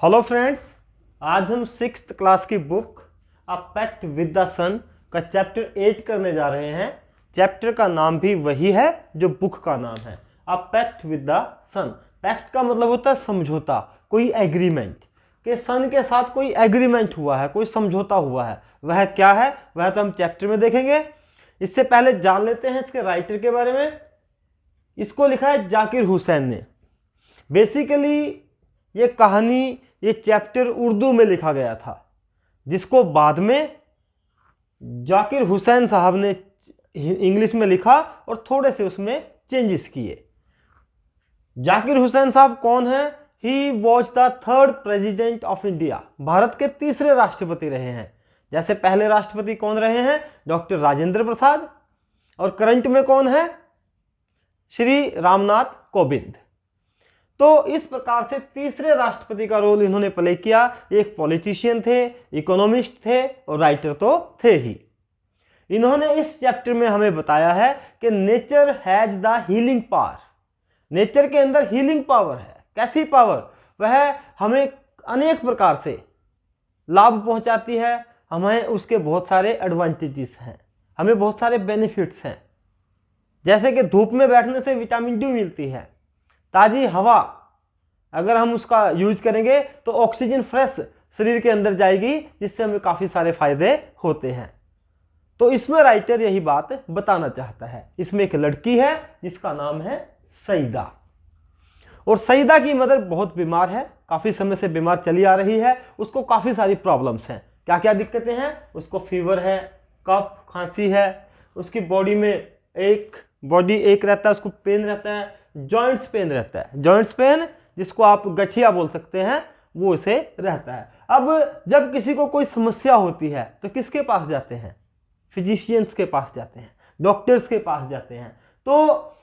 Hello friends, आज हम 6th class की book a pact with the sun का चैप्टर 8 करने जा रहे हैं। चैप्टर का नाम भी वही है जो बुक का नाम है, a pact with the sun. Pact का मतलब होता है समझौता, कोई एग्रीमेंट के सन के साथ कोई एग्रीमेंट हुआ है, कोई समझौता हुआ है। वह क्या है वह तो हम चैप्टर में देखेंगे। इससे पहले जान लेते हैं इसके राइटर के बारे में। इसको लिखा है जाकिर हुसैन ने। बेसिकली ये कहानी, ये चैप्टर उर्दू में लिखा गया था, जिसको बाद में जाकिर हुसैन साहब ने इंग्लिश में लिखा और थोड़े से उसमें चेंजेस किए। जाकिर हुसैन साहब कौन है? He was the 3rd president of India. Bharat के तीसरे राष्ट्रपति रहे हैं। जैसे पहले राष्ट्रपति कौन रहे हैं? डॉक्टर राजेंद्र प्रसाद। और करंट में कौन है? श्री रामनाथ कोविंद। तो इस प्रकार से तीसरे राष्ट्रपति का रोल इन्होंने प्ले किया। एक पॉलिटिशियन थे, इकोनॉमिस्ट थे और राइटर तो थे ही। इन्होंने इस चैप्टर में हमें बताया है कि nature has the healing power. Nature के अंदर हीलिंग पावर है। कैसी पावर? वह हमें अनेक प्रकार से लाभ पहुंचाती है। हमें उसके बहुत सारे एडवांटेजेस हैं, हमें बहुत सारे बेनिफिट्स हैं। जैसे कि धूप में बैठने से विटामिन डी मिलती है, ताजी हवा अगर हम उसका यूज करेंगे तो ऑक्सीजन फ्रेश शरीर के अंदर जाएगी, जिससे हमें काफी सारे फायदे होते हैं। तो इसमें राइटर यही बात बताना चाहता है। इसमें एक लड़की है जिसका नाम है सईदा, और सईदा की मदर बहुत बीमार है, काफी समय से बीमार चली आ रही है। उसको काफी सारी प्रॉब्लम्स हैं। क्या क्या दिक्कतें हैं? उसको फीवर है, कफ खांसी है, उसकी बॉडी में एक रहता है, उसको पेन रहता है, जॉइंट्स पेन रहता है। जॉइंट्स पेन जिसको आप गठिया बोल सकते हैं, वो इसे रहता है। अब जब किसी को कोई समस्या होती है तो किसके पास जाते हैं? फिजिशियंस के पास जाते हैं, डॉक्टर्स के पास जाते हैं। तो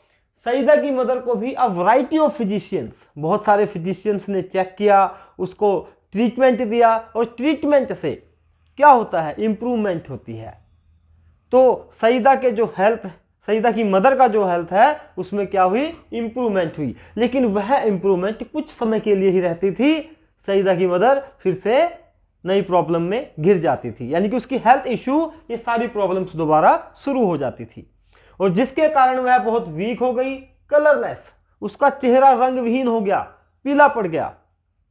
सईदा की मदर को भी अ वैरायटी ऑफ फिजिशियंस, बहुत सारे फिजिशियंस ने चेक किया, उसको ट्रीटमेंट दिया, और ट्रीटमेंट से क्या होता है? इंप्रूवमेंट होती है। तो सईदा की मदर का जो हेल्थ है उसमें क्या हुई? इंप्रूवमेंट हुई। लेकिन वह इंप्रूवमेंट कुछ समय के लिए ही रहती थी। सईदा की मदर फिर से नई प्रॉब्लम में घिर जाती थी, यानी कि उसकी हेल्थ इश्यू, ये सारी प्रॉब्लम्स दोबारा शुरू हो जाती थी, और जिसके कारण वह बहुत वीक हो गई, कलरलेस, उसका चेहरा रंग विहीन हो गया, पीला पड़ गया।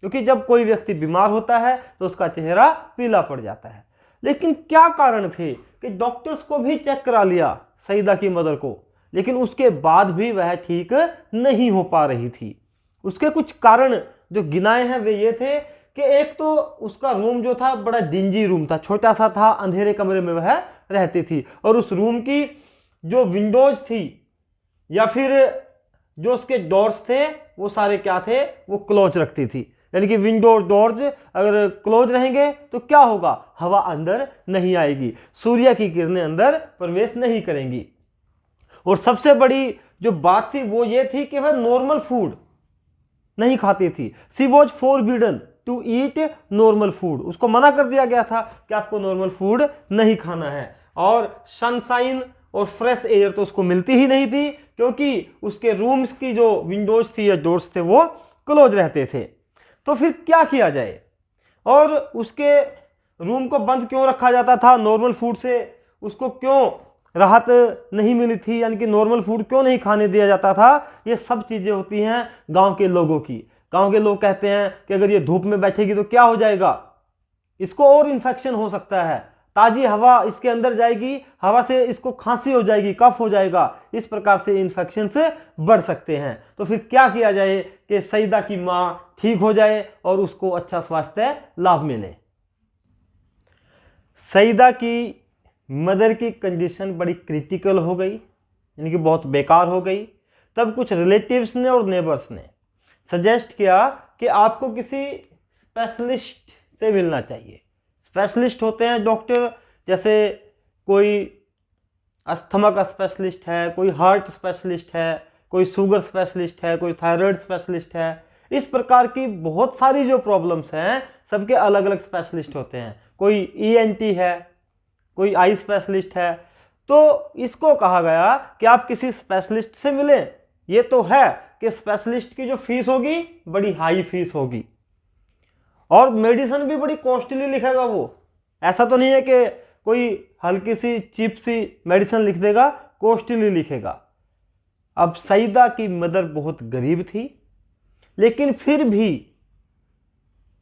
क्योंकि जब कोई व्यक्ति बीमार होता है तो उसका चेहरा पीला पड़ जाता है। लेकिन क्या कारण थे कि डॉक्टर्स को भी चेक करा लिया सईदा की मदर को, लेकिन उसके बाद भी वह ठीक नहीं हो पा रही थी। उसके कुछ कारण जो गिनाए हैं वे ये थे कि एक तो उसका रूम जो था बड़ा डिंजी रूम था, छोटा सा था, अंधेरे कमरे में वह रहती थी, और उस रूम की जो विंडोज थी या फिर जो उसके डोर्स थे वो सारे क्या थे? वो क्लोज रखती थी। यानी कि विंडो डोर्स अगर क्लोज रहेंगे तो क्या होगा? हवा अंदर नहीं आएगी, सूर्य की किरणें अंदर प्रवेश नहीं करेंगी। और सबसे बड़ी जो बात थी वो ये थी कि वह नॉर्मल फूड नहीं खाती थी। She was forbidden to eat normal food. उसको मना कर दिया गया था कि आपको नॉर्मल फूड नहीं खाना है। और सनशाइन और फ्रेश एयर तो उसको मिलती ही नहीं थी, क्योंकि उसके रूम्स की जो विंडोज थी या डोर्स थे वो क्लोज रहते थे। तो फिर क्या किया जाए? और उसके रूम को बंद क्यों रखा जाता था? नॉर्मल फूड से उसको क्यों राहत नहीं मिली थी? यानी कि नॉर्मल फूड क्यों नहीं खाने दिया जाता था? ये सब चीजें होती हैं गांव के लोगों की। गांव के लोग कहते हैं कि अगर ये धूप में बैठेगी तो क्या हो जाएगा? इसको और इन्फेक्शन हो सकता है, ताजी हवा इसके अंदर जाएगी, हवा से इसको खांसी हो जाएगी, कफ हो जाएगा, इस प्रकार से इन्फेक्शन से बढ़ सकते हैं। तो फिर क्या किया जाए कि सईदा की मां ठीक हो जाए और उसको अच्छा स्वास्थ्य लाभ मिले? सईदा की मदर की कंडीशन बड़ी क्रिटिकल हो गई, यानी कि बहुत बेकार हो गई। तब कुछ रिलेटिव्स ने और नेबर्स ने सजेस्ट किया कि आपको किसी स्पेशलिस्ट से मिलना चाहिए। स्पेशलिस्ट होते हैं डॉक्टर, जैसे कोई अस्थमा का स्पेशलिस्ट है, कोई हार्ट स्पेशलिस्ट है, कोई शुगर स्पेशलिस्ट है, कोई थायराइड स्पेशलिस्ट है। इस प्रकार की बहुत सारी जो प्रॉब्लम्स हैं सबके अलग अलग स्पेशलिस्ट होते हैं। कोई ईएनटी है, कोई आई स्पेशलिस्ट है। तो इसको कहा गया कि आप किसी स्पेशलिस्ट से मिलें। ये तो है कि स्पेशलिस्ट की जो फीस होगी बड़ी हाई फीस होगी, और मेडिसिन भी बड़ी कॉस्टली लिखेगा वो, ऐसा तो नहीं है कि कोई हल्की सी चीप सी मेडिसिन लिख देगा, कॉस्टली लिखेगा। अब सईदा की मदर बहुत गरीब थी, लेकिन फिर भी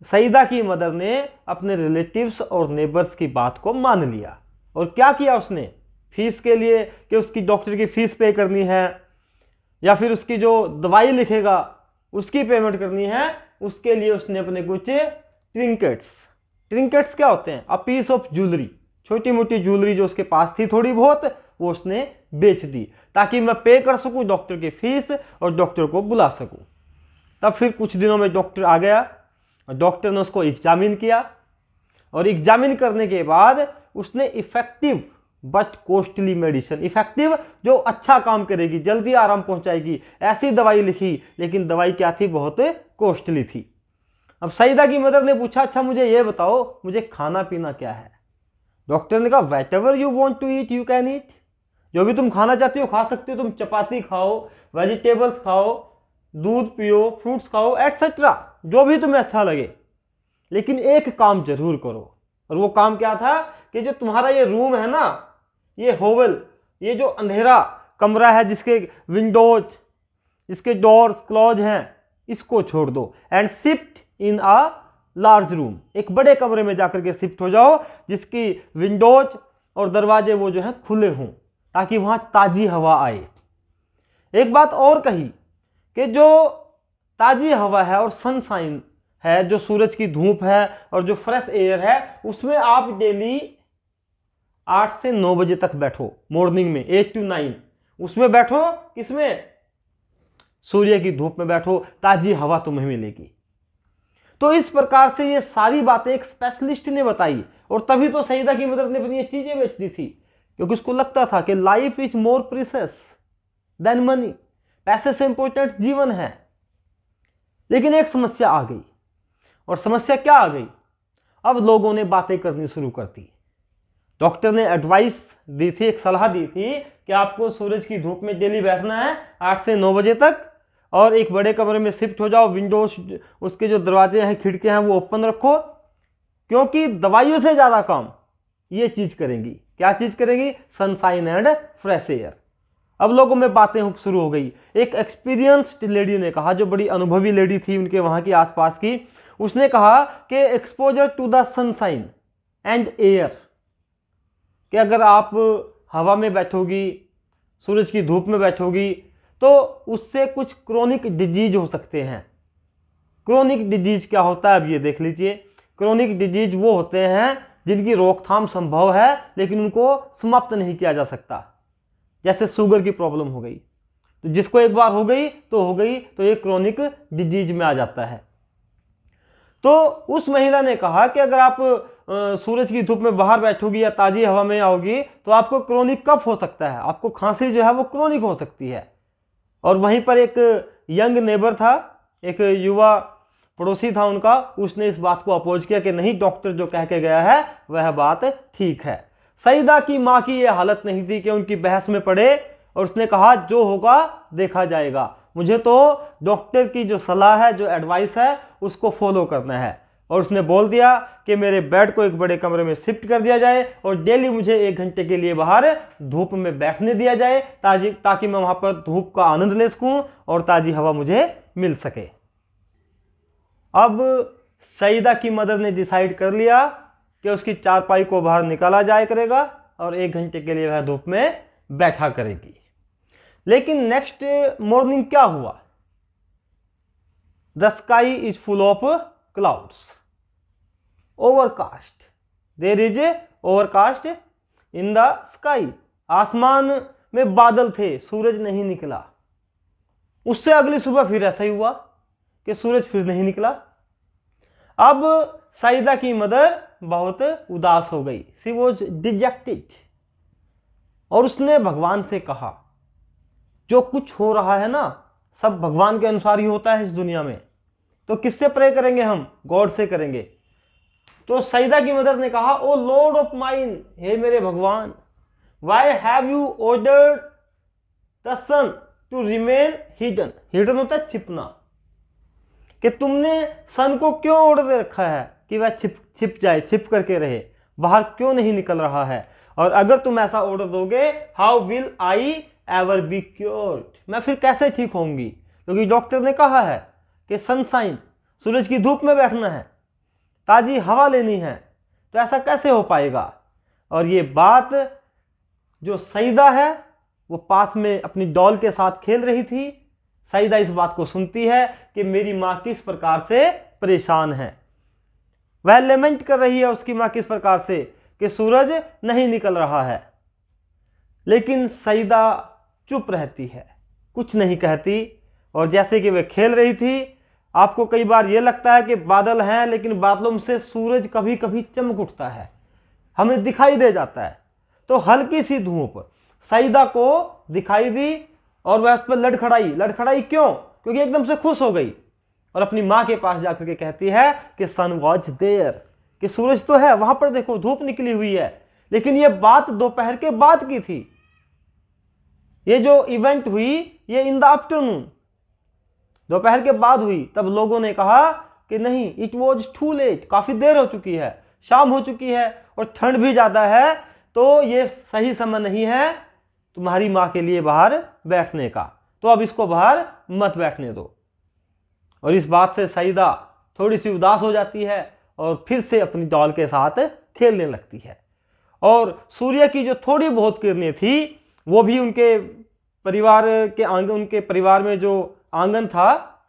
सईदा की मदर ने अपने रिलेटिव्स और नेबर्स की बात को मान लिया। और क्या किया उसने, फीस के लिए कि उसकी डॉक्टर की फीस पे करनी है या फिर उसकी जो दवाई लिखेगा उसकी पेमेंट करनी है, उसके लिए उसने अपने कुछ ट्रिंकेट्स क्या होते हैं, अ पीस ऑफ ज्वेलरी, छोटी मोटी ज्वेलरी जो उसके पास थी थोड़ी बहुत, वो उसने बेच दी ताकि मैं पे कर सकूं डॉक्टर की फीस और डॉक्टर को बुला सकूं। तब फिर कुछ दिनों में डॉक्टर आ गया और डॉक्टर ने उसको एग्जामिन किया और एग्जामिन करने के बाद उसने effective but costly medicine, effective जो अच्छा काम करेगी, जल्दी आराम पहुंचाएगी, ऐसी दवाई लिखी, लेकिन दवाई क्या थी, बहुत कॉस्टली थी। अब सईदा की मदर ने पूछा, अच्छा मुझे ये बताओ मुझे खाना पीना क्या है। डॉक्टर ने कहा, whatever you want to eat you can eat, जो भी तुम खाना चाहती हो खा सकते हो, तुम चपाती खाओ, वेजिटेबल्स खाओ, दूध पियो, फ्रूट्स खाओ, एटसेट्रा, जो भी तुम्हें अच्छा लगे, लेकिन एक काम जरूर करो। और वो काम क्या था कि जो तुम्हारा ये रूम है ना, ये होवल, ये जो अंधेरा कमरा है जिसके विंडोज, इसके डोर्स क्लोज हैं, इसको छोड़ दो and shift in a large room, एक बड़े कमरे में जाकर के शिफ्ट हो जाओ जिसकी विंडोज और दरवाजे वो जो है खुले हों ताकि वहां ताजी हवा आए। एक बात और कही कि जो ताजी हवा है और सनशाइन है, जो सूरज की धूप है और जो फ्रेश एयर है, उसमें आप डेली 8 से 9 बजे तक बैठो, मॉर्निंग में 8 to 9 उसमें बैठो, किसमें, सूर्य की धूप में बैठो, ताजी हवा तुम्हें मिलेगी। तो इस प्रकार से ये सारी बातें एक स्पेशलिस्ट ने बताई और तभी तो सईदा की मदर ने अपनी ये चीजें बेच दी थी, क्योंकि उसको लगता था कि life is more precious than money, पैसे से इंपॉर्टेंट जीवन है। लेकिन एक समस्या आ गई, और समस्या क्या आ गई, अब लोगों ने बातें करनी शुरू कर दी। डॉक्टर ने एडवाइस दी थी, एक सलाह दी थी कि आपको सूरज की धूप में डेली बैठना है 8 से 9 बजे तक और एक बड़े कमरे में शिफ्ट हो जाओ, विंडोज उसके जो दरवाजे हैं खिड़कियां हैं वो ओपन रखो, क्योंकि दवाइयों से ज्यादा काम ये चीज करेंगी। क्या चीज करेगी, सनशाइन एंड फ्रेश एयर। अब लोगों में बातें शुरू हो गई। एक एक्सपीरियंस्ड लेडी ने कहा, जो बड़ी अनुभवी लेडी थी उनके वहां की आसपास की, उसने कहा कि exposure to the sunshine and air, कि अगर आप हवा में बैठोगी, सूरज की धूप में बैठोगी, तो उससे कुछ क्रोनिक डिजीज हो सकते हैं। क्रोनिक डिजीज क्या होता है, अब ये देख लीजिए। क्रोनिक डिजीज वो होते हैं जिनकी रोकथाम संभव है लेकिन उनको समाप्त नहीं किया जा सकता। जैसे शुगर की प्रॉब्लम हो गई, तो जिसको एक बार हो गई, तो ये क्रोनिक डिजीज में आ जाता है। तो उस महिला ने कहा कि अगर आप सूरज की धूप में बाहर बैठोगी या ताजी हवा में आओगी तो आपको क्रोनिक कफ हो सकता है, आपको खांसी जो है वो क्रोनिक हो सकती है। और वहीं पर एक यंग नेबर था, एक युवा पड़ोसी था उनका, उसने इस बात को अपोज किया कि नहीं, डॉक्टर जो कह के गया है वह बात ठीक है। सईदा की मां की यह हालत नहीं थी कि उनकी बहस में पड़े, और उसने कहा जो होगा देखा जाएगा, मुझे तो डॉक्टर की जो सलाह है, जो एडवाइस है, उसको फॉलो करना है। और उसने बोल दिया कि मेरे बेड को एक बड़े कमरे में शिफ्ट कर दिया जाए और डेली मुझे 1 घंटे के लिए बाहर धूप में बैठने दिया जाए ताकि मैं वहां पर धूप का आनंद ले सकूं और ताजी हवा मुझे मिल सके। अब सईदा की मदर ने डिसाइड कर लिया कि उसकी चारपाई को बाहर निकाला जाए करेगा और 1 घंटे के लिए वह धूप में बैठा करेगी। लेकिन नेक्स्ट मॉर्निंग क्या हुआ, the sky is full of clouds, overcast, there is overcast in the sky, आसमान में बादल थे, सूरज नहीं निकला। उससे अगली सुबह फिर ऐसा ही हुआ कि सूरज फिर नहीं निकला। अब सईदा की मदर बहुत उदास हो गई, शी वॉज डिजेक्टेड, और उसने भगवान से कहा, जो कुछ हो रहा है ना सब भगवान के अनुसार ही होता है इस दुनिया में, तो किससे प्रे करेंगे हम, गॉड से करेंगे। तो सईदा की मदर ने कहा, ओ लॉर्ड ऑफ माइन, हे मेरे भगवान, why have you ordered the sun to remain hidden, hidden होता है छिपना, कि तुमने सन को क्यों ओढ़ दे रखा है कि वह छिप जाए, छिप करके रहे, बाहर क्यों नहीं निकल रहा है? और अगर तुम ऐसा ओढ़ दोगे, how will I ever be cured, मैं फिर कैसे ठीक होंगी? क्योंकि डॉक्टर ने कहा है कि सनशाइन, सूरज की धूप में बैठना है, ताजी हवा लेनी है, तो ऐसा कैसे हो पाएगा? और ये बात जो सईदा है वो पास में अपनी डॉल के साथ खेल रही थी। सईदा इस बात को सुनती है कि मेरी माँ किस प्रकार से परेशान है। वह लेमेंट कर रही है उसकी माँ किस प्रकार से कि सूरज नहीं निकल रहा है। लेकिन सईदा चुप रहती है, कुछ नहीं कहती। और जैसे कि वह खेल रही थी, आपको कई बार यह लगता है कि बादल हैं, लेकिन बादलों से सूरज कभी कभी चमक उठता है, हमें दिखाई दे जाता है। तो हल्की सी धूप सईदा को दिखाई दी और वह उस पर लड़खड़ाई क्यों? क्योंकि एकदम से खुश हो गई और अपनी माँ के पास जाकर के कहती है कि सन वॉज देयर, कि सूरज तो है वहां पर, देखो धूप निकली हुई है। लेकिन यह बात दोपहर के बाद की थी, ये जो इवेंट हुई ये इन द आफ्टरनून, दोपहर के बाद हुई। तब लोगों ने कहा कि नहीं, इट वॉज टू लेट, काफी देर हो चुकी है, शाम हो चुकी है और ठंड भी ज्यादा है, तो ये सही समय नहीं है तुम्हारी माँ के लिए बाहर बैठने का, तो अब इसको बाहर मत बैठने दो। और इस बात से सईदा थोड़ी सी उदास हो जाती है और फिर से अपनी डॉल के साथ खेलने लगती है। और सूर्य की जो थोड़ी बहुत किरणें थी वो भी उनके परिवार के आंगन, उनके परिवार में जो आंगन था,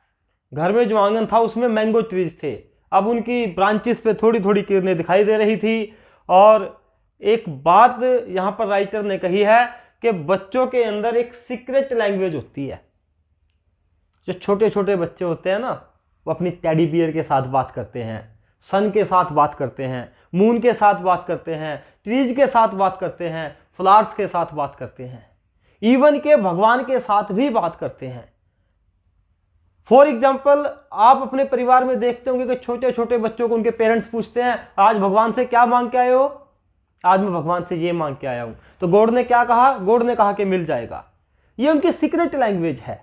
घर में जो आंगन था उसमें मैंगो ट्रीज थे। अब उनकी ब्रांचेस पे थोड़ी थोड़ी किरणें दिखाई दे रही थी। और एक बात यहाँ पर राइटर ने कही है कि बच्चों के अंदर एक सीक्रेट लैंग्वेज होती है। जो छोटे छोटे बच्चे होते हैं ना, वो अपनी टेडी बियर के साथ बात करते हैं, सन के साथ बात करते हैं, मून के साथ बात करते हैं, ट्रीज के साथ बात करते हैं, फ्लावर्स के साथ बात करते हैं, इवन के भगवान के साथ भी बात करते हैं। फॉर एग्जाम्पल, आप अपने परिवार में देखते होंगे कि छोटे छोटे बच्चों को उनके पेरेंट्स पूछते हैं, आज भगवान से क्या मांग के आए हो? आज मैं भगवान से ये मांग के आया हूं। तो गॉड ने क्या कहा? गॉड ने कहा कि मिल जाएगा। ये उनकी सीक्रेट लैंग्वेज है।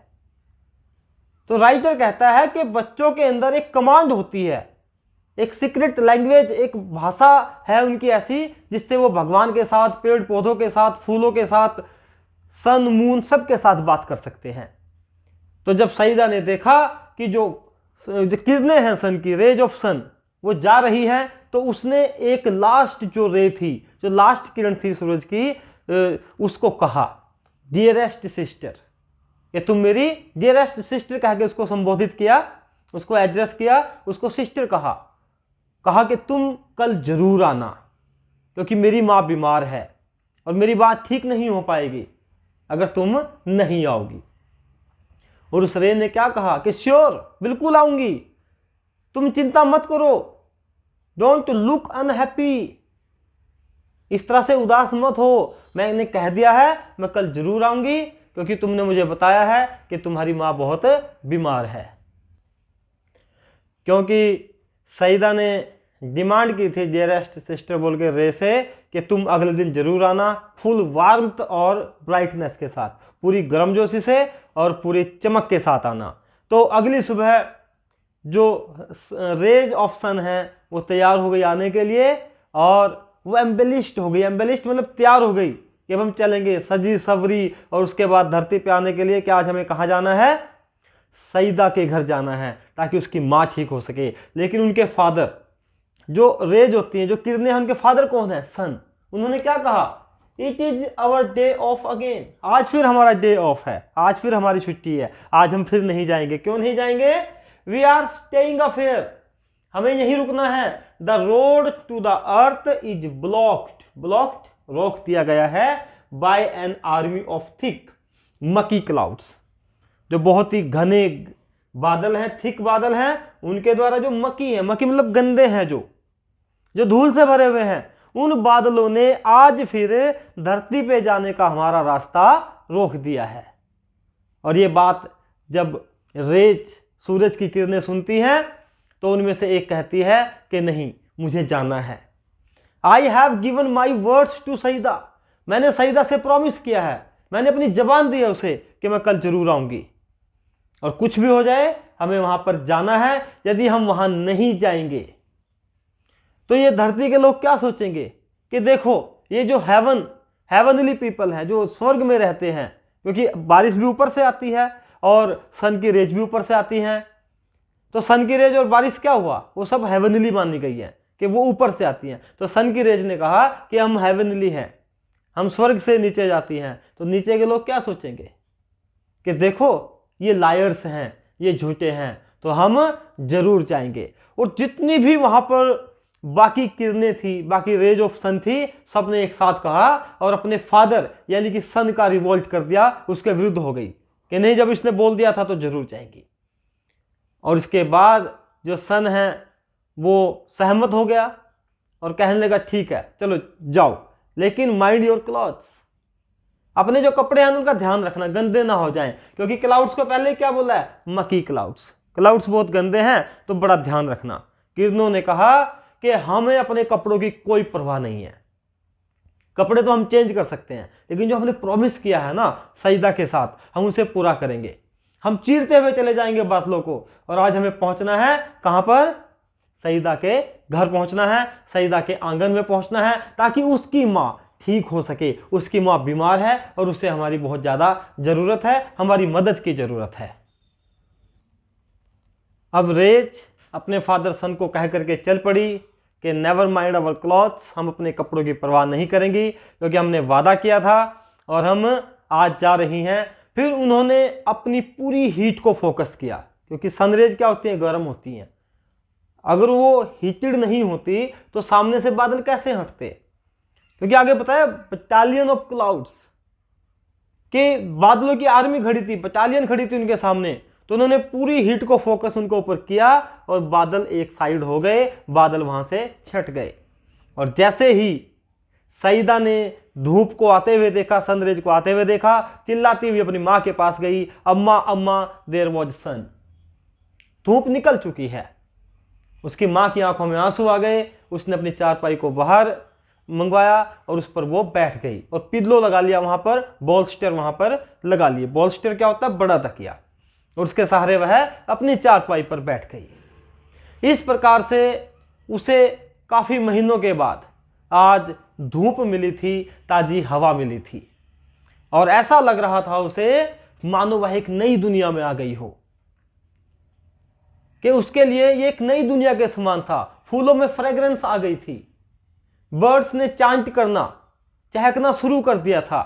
तो राइटर कहता है कि बच्चों के अंदर एक कमांड होती है, एक सीक्रेट लैंग्वेज, एक भाषा है उनकी ऐसी, जिससे वो भगवान के साथ, पेड़ पौधों के साथ, फूलों के साथ, सन मून सबके साथ बात कर सकते हैं। तो जब सईदा ने देखा कि जो किरणें हैं सन की, रेज ऑफ सन, वो जा रही है, तो उसने एक लास्ट जो रे थी, जो लास्ट किरण थी सूरज की, उसको कहा डियरेस्ट सिस्टर, ये तुम मेरी डियरेस्ट सिस्टर कह के उसको संबोधित किया, उसको एड्रेस किया, उसको सिस्टर कहा कि तुम कल जरूर आना, क्योंकि मेरी माँ बीमार है और मेरी बात ठीक नहीं हो पाएगी अगर तुम नहीं आओगी। और उस रे ने क्या कहा कि श्योर, बिल्कुल आऊंगी, तुम चिंता मत करो, डोंट लुक अनहैप्पी, इस तरह से उदास मत हो, मैंने कह दिया है मैं कल जरूर आऊंगी, क्योंकि तुमने मुझे बताया है कि तुम्हारी माँ बहुत बीमार है। क्योंकि सईदा ने डिमांड की थी डियरेस्ट सिस्टर बोल के रे से कि तुम अगले दिन जरूर आना, फुल वार्मथ और ब्राइटनेस के साथ, पूरी गर्मजोशी से और पूरी चमक के साथ आना। तो अगली सुबह जो रेज ऑफ सन है वो तैयार हो गई आने के लिए, और वो एम्बेलिश्ड हो गई, एम्बेलिश्ड मतलब तैयार हो गई कि अब हम चलेंगे सजी सवरी, और उसके बाद धरती पे आने के लिए कि आज हमें कहाँ जाना है? सईदा के घर जाना है, ताकि उसकी माँ ठीक हो सके। लेकिन उनके फादर, जो रेज होती हैं, जो किरणें हैं, उनके फादर कौन है? सन। उन्होंने क्या कहा? It is our day off again, आज फिर हमारा डे ऑफ है, आज फिर हमारी छुट्टी है, आज हम फिर नहीं जाएंगे। क्यों नहीं जाएंगे? We are staying up here, हमें यहीं रुकना है। The road to the earth is blocked, रोक दिया गया है by an army of thick murky clouds, जो बहुत ही घने बादल हैं, थिक बादल हैं, उनके द्वारा जो मकी है, मकी मतलब गंदे हैं, जो धूल से भरे हुए हैं, उन बादलों ने आज फिर धरती पे जाने का हमारा रास्ता रोक दिया है। और ये बात जब रेज, सूरज की किरणें सुनती हैं, तो उनमें से एक कहती है कि नहीं, मुझे जाना है। I have given my words to Saeeda, मैंने सईदा से प्रॉमिस किया है, मैंने अपनी जबान दी है उसे कि मैं कल जरूर आऊंगी। और कुछ भी हो जाए हमें वहां पर जाना है। यदि हम वहां नहीं जाएंगे तो ये धरती के लोग क्या सोचेंगे कि देखो ये जो हेवनली पीपल है, जो स्वर्ग में रहते हैं, क्योंकि बारिश भी ऊपर से आती है और सन की रेज भी ऊपर से आती हैं, तो सन की रेज और बारिश क्या हुआ, वो सब हेवनली मानी गई है कि वो ऊपर से आती हैं। तो सन की रेज ने कहा कि हम हेवनली हैं, हम स्वर्ग से नीचे जाती हैं। तो नीचे के लोग क्या सोचेंगे कि देखो ये लायर्स हैं, ये झूठे हैं, तो हम जरूर जाएंगे। और जितनी भी वहां पर बाकी किरणें थी, बाकी रेज ऑफ सन थी, सबने एक साथ कहा और अपने फादर यानी कि सन का रिवोल्ट कर दिया, उसके विरुद्ध हो गई कि नहीं, जब इसने बोल दिया था तो जरूर जाएंगी। और इसके बाद जो सन है वो सहमत हो गया और कहने लगा ठीक है चलो जाओ, लेकिन माइंड योर क्लॉथ्स, अपने जो कपड़े हैं उनका ध्यान रखना, गंदे ना हो जाएं, क्योंकि क्लाउड्स को पहले क्या बोला है, मकी क्लाउड्स बहुत गंदे हैं, तो बड़ा ध्यान रखना। किरणों ने कहा कि हमें अपने कपड़ों की कोई परवाह नहीं है, कपड़े तो हम चेंज कर सकते हैं, लेकिन जो हमने प्रॉमिस किया है ना सईदा के साथ, हम उसे पूरा करेंगे। हम चीरते हुए चले जाएंगे बादलों को, और आज हमें पहुंचना है कहां पर, सईदा के घर पहुंचना है, सईदा के आंगन में पहुंचना है, ताकि उसकी मां ठीक हो सके। उसकी मां बीमार है और उसे हमारी बहुत ज्यादा जरूरत है, हमारी मदद की जरूरत है। अब रेज अपने फादर सन को कह करके चल पड़ी कि नेवर माइंड अवर क्लॉथ्स, हम अपने कपड़ों की परवाह नहीं करेंगी, क्योंकि हमने वादा किया था और हम आज जा रही हैं। फिर उन्होंने अपनी पूरी हीट को फोकस किया, क्योंकि सनरेज क्या होती हैं, गर्म होती हैं। अगर वो हीटेड नहीं होती तो सामने से बादल कैसे हटते, क्योंकि आगे बताया बटालियन ऑफ क्लाउड्स के बादलों की आर्मी खड़ी थी, बटालियन खड़ी थी उनके सामने। तो उन्होंने पूरी हीट को फोकस उनके ऊपर किया और बादल एक साइड हो गए, बादल वहां से छट गए। और जैसे ही सईदा ने धूप को आते हुए देखा, सनरेज को आते हुए देखा, चिल्लाती हुई अपनी मां के पास गई, अम्मा अम्मा देयर वाज सन, धूप निकल चुकी है। उसकी मां की आंखों में आंसू आ गए। उसने अपनी चारपाई को बाहर मंगवाया और उस पर वो बैठ गई और पिल्लो लगा लिया, वहां पर बोल्स्टर वहां पर लगा लिए। बोल्स्टर क्या होता है, बड़ा तकिया, और उसके सहारे वह अपनी चारपाई पर बैठ गई। इस प्रकार से उसे काफी महीनों के बाद आज धूप मिली थी, ताजी हवा मिली थी, और ऐसा लग रहा था उसे मानो वह एक नई दुनिया में आ गई हो, कि उसके लिए ये एक नई दुनिया के समान था। फूलों में फ्रेग्रेंस आ गई थी, बर्ड्स ने चांट करना, चहकना शुरू कर दिया था,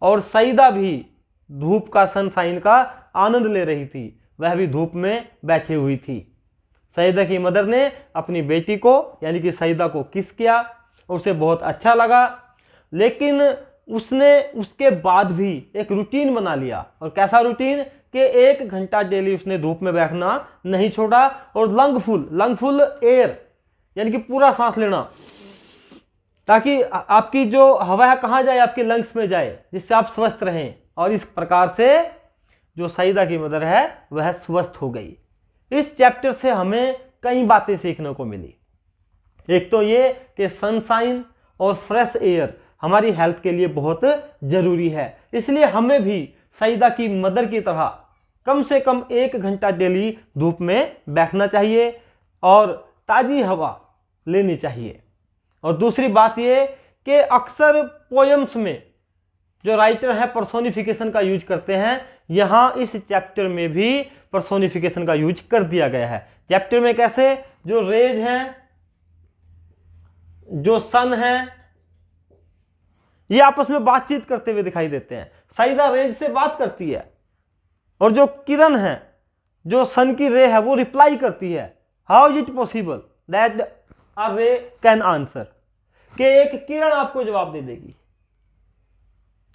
और सईदा भी धूप का, सनशाइन का आनंद ले रही थी। वह भी धूप में बैठी हुई थी। सईदा की मदर ने अपनी बेटी को यानी कि सईदा को किस किया, उसे बहुत अच्छा लगा। लेकिन उसने उसके बाद भी एक रूटीन बना लिया। और कैसा रूटीन, कि 1 घंटा डेली उसने धूप में बैठना नहीं छोड़ा, और लंगफुल एयर यानी कि पूरा सांस लेना, ताकि आपकी जो हवा है कहां जाए, आपके लंग्स में जाए, जिससे आप स्वस्थ रहें। और इस प्रकार से जो सईदा की मदर है वह स्वस्थ हो गई। इस चैप्टर से हमें कई बातें सीखने को मिली। एक तो ये कि सनशाइन और फ्रेश एयर हमारी हेल्थ के लिए बहुत जरूरी है, इसलिए हमें भी सईदा की मदर की तरह कम से कम 1 घंटा डेली धूप में बैठना चाहिए और ताजी हवा लेनी चाहिए। और दूसरी बात ये कि अक्सर पोयम्स में जो राइटर है पर्सोनिफिकेशन का यूज करते हैं, यहां इस चैप्टर में भी पर्सोनिफिकेशन का यूज कर दिया गया है। चैप्टर में कैसे, जो रेज हैं, जो सन है, ये आपस में बातचीत करते हुए दिखाई देते हैं। सईदा रेज से बात करती है, और जो किरण है, जो सन की रे है, वो रिप्लाई करती है, how is it possible that अ रे कैन आंसर, कि एक किरण आपको जवाब दे देगी।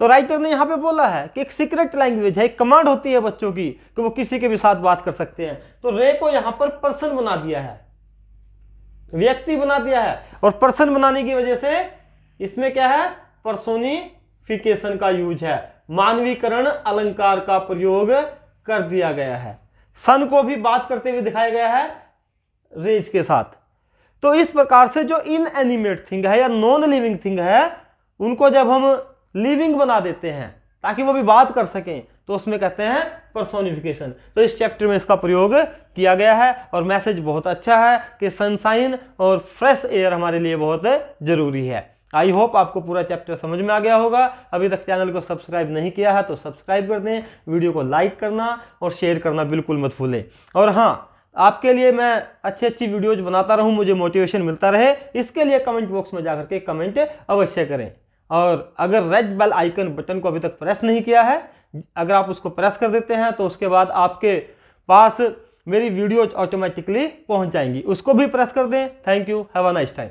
तो राइटर ने यहां पे बोला है कि एक सीक्रेट लैंग्वेज है, एक कमांड होती है बच्चों की कि वो किसी के भी साथ बात कर सकते हैं। तो रे को यहां पर पर्सन बना दिया है, व्यक्ति बना दिया है, और पर्सन बनाने की वजह से इसमें क्या है, पर्सोनिफिकेशन का यूज है, मानवीकरण अलंकार का प्रयोग कर दिया गया है। सन को भी बात करते हुए दिखाया गया है रेज के साथ। तो इस प्रकार से जो इनएनिमेट थिंग है या नॉन लिविंग थिंग है, उनको जब हम लिविंग बना देते हैं ताकि वो भी बात कर सकें, तो उसमें कहते हैं पर्सोनिफिकेशन। तो इस चैप्टर में इसका प्रयोग किया गया है और मैसेज बहुत अच्छा है कि सनशाइन और फ्रेश एयर हमारे लिए बहुत जरूरी है। आई होप आपको पूरा चैप्टर समझ में आ गया होगा। अभी तक चैनल को सब्सक्राइब नहीं किया है तो सब्सक्राइब कर दें, वीडियो को लाइक करना और शेयर करना बिल्कुल मत भूलें। और हाँ, आपके लिए मैं अच्छी वीडियोज बनाता रहूं, मुझे मोटिवेशन मिलता रहे, इसके लिए कमेंट बॉक्स में जाकर के कमेंट अवश्य करें। और अगर रेड बेल आइकन बटन को अभी तक प्रेस नहीं किया है, अगर आप उसको प्रेस कर देते हैं तो उसके बाद आपके पास मेरी वीडियोज ऑटोमेटिकली पहुंच जाएंगी, उसको भी प्रेस कर दें। Thank you, have a nice time.